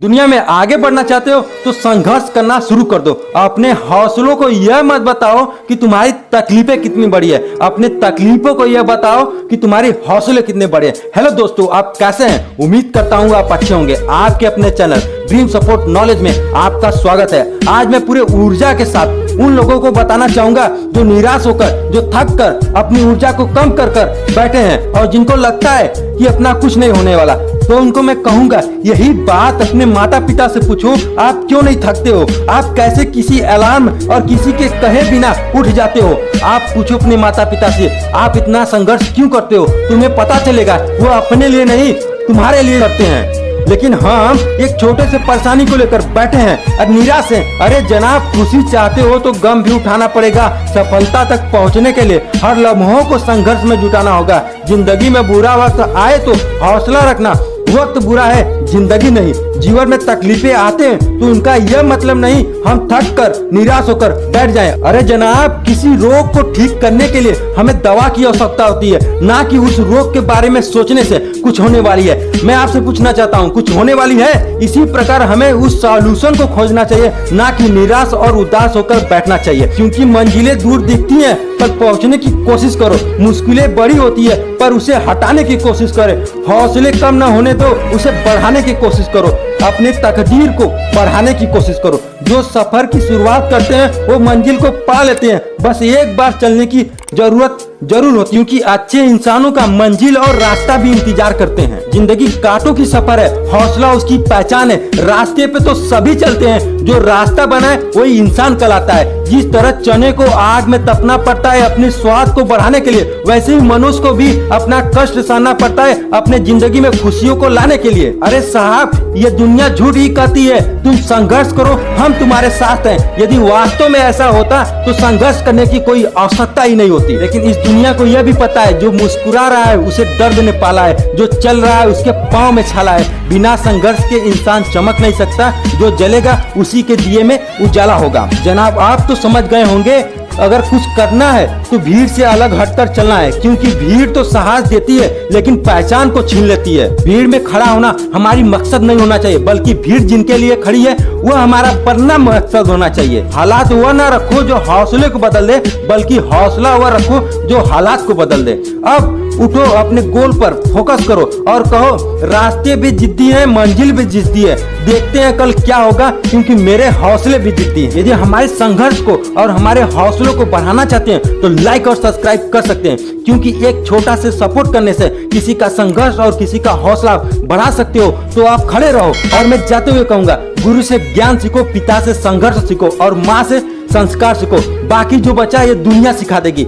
दुनिया में आगे बढ़ना चाहते हो तो संघर्ष करना शुरू कर दो। अपने हौसलों को यह मत बताओ कि तुम्हारी तकलीफें कितनी बड़ी है, अपने तकलीफों को यह बताओ कि तुम्हारी हौसले कितने बड़े हैं। हेलो दोस्तों, आप कैसे हैं? उम्मीद करता हूँ आप अच्छे होंगे। आपके अपने चैनल ड्रीम सपोर्ट नॉलेज में आपका स्वागत है। आज मैं पूरे ऊर्जा के साथ उन लोगों को बताना चाहूंगा जो निराश होकर, जो थक कर अपनी ऊर्जा को कम कर कर बैठे हैं और जिनको लगता है कि अपना कुछ नहीं होने वाला, तो उनको मैं कहूंगा यही बात अपने माता पिता से पूछो, आप क्यों नहीं थकते हो? आप कैसे किसी अलार्म और किसी के कहे बिना उठ जाते हो? आप पूछो अपने माता पिता से, आप इतना संघर्ष क्यों करते हो? तुम्हें पता चलेगा वो अपने लिए नहीं तुम्हारे लिए करते हैं। लेकिन हम एक छोटे से परेशानी को लेकर बैठे हैं और निराश हैं। अरे जनाब, खुशी चाहते हो तो गम भी उठाना पड़ेगा। सफलता तक पहुंचने के लिए हर लम्हों को संघर्ष में जुटाना होगा। जिंदगी में बुरा वक्त आए तो हौसला रखना। वक्त बुरा है, जिंदगी नहीं। जीवन में तकलीफें आते हैं तो उनका यह मतलब नहीं हम थक कर निराश होकर बैठ जाएं। अरे जनाब, किसी रोग को ठीक करने के लिए हमें दवा की आवश्यकता होती है, ना कि उस रोग के बारे में सोचने से कुछ होने वाली है। मैं आपसे पूछना चाहता हूँ, कुछ होने वाली है? इसी प्रकार हमें उस सॉल्यूशन को खोजना चाहिए, ना कि निराश और उदास होकर बैठना चाहिए। क्योंकि मंजिलें दूर दिखती हैं पर पहुंचने की कोशिश करो। मुश्किलें बड़ी होती है पर उसे हटाने की कोशिश करें। हौसले कम न होने दो, उसे बढ़ाने की कोशिश करो। अपने तकदीर को बढ़ाने की कोशिश करो। जो सफर की शुरुआत करते हैं वो मंजिल को पा लेते हैं। बस एक बार चलने की जरूरत जरूर होती है, क्योंकि अच्छे इंसानों का मंजिल और रास्ता भी इंतजार करते हैं। जिंदगी कांटों की सफर है, हौसला उसकी पहचान है। रास्ते पे तो सभी चलते हैं, जो रास्ता बनाए वही इंसान कहलाता है। जिस तरह चने को आग में तपना पड़ता है अपने स्वाद को बढ़ाने के लिए, वैसे ही मनुष्य को भी अपना कष्ट सहना पड़ता है अपने जिंदगी में खुशियों को लाने के लिए। अरे साहब, ये दुनिया झूठ ही कहती है। तुम संघर्ष करो, हम तुम्हारे साथ हैं। यदि वास्तव में ऐसा होता तो संघर्ष करने की कोई आवश्यकता ही नहीं होती। लेकिन इस दुनिया को यह भी पता है, जो मुस्कुरा रहा है उसे दर्द ने पाला है, जो चल रहा है उसके पाँव में छाला है। बिना संघर्ष के इंसान चमक नहीं सकता, जो जलेगा उसी के दिए में उजाला होगा। जनाब, आप तो समझ गए होंगे, अगर कुछ करना है तो भीड़ से अलग हटकर चलना है। क्योंकि भीड़ तो साहस देती है लेकिन पहचान को छीन लेती है। भीड़ में खड़ा होना हमारी मकसद नहीं होना चाहिए, बल्कि भीड़ जिनके लिए खड़ी है वह हमारा बनना मकसद होना चाहिए। हालात वह ना रखो जो हौसले को बदल दे, बल्कि हौसला वह रखो जो हालात को बदल दे। अब उठो, अपने गोल पर फोकस करो और कहो, रास्ते भी जिद्दी है, मंजिल भी जिद्दी है। देखते हैं कल क्या होगा, क्योंकि मेरे हौसले भी जिद्दी हैं। यदि हमारे संघर्ष को और हमारे हौसलों को बढ़ाना चाहते हैं तो लाइक और सब्सक्राइब कर सकते हैं। क्योंकि एक छोटा से सपोर्ट करने से किसी का संघर्ष और किसी का हौसला बढ़ा सकते हो। तो आप खड़े रहो। और मैं जाते हुए कहूंगा, गुरु से ज्ञान सीखो, पिता से संघर्ष सीखो और माँ से संस्कार सीखो। बाकी जो बचा ये दुनिया सिखा देगी।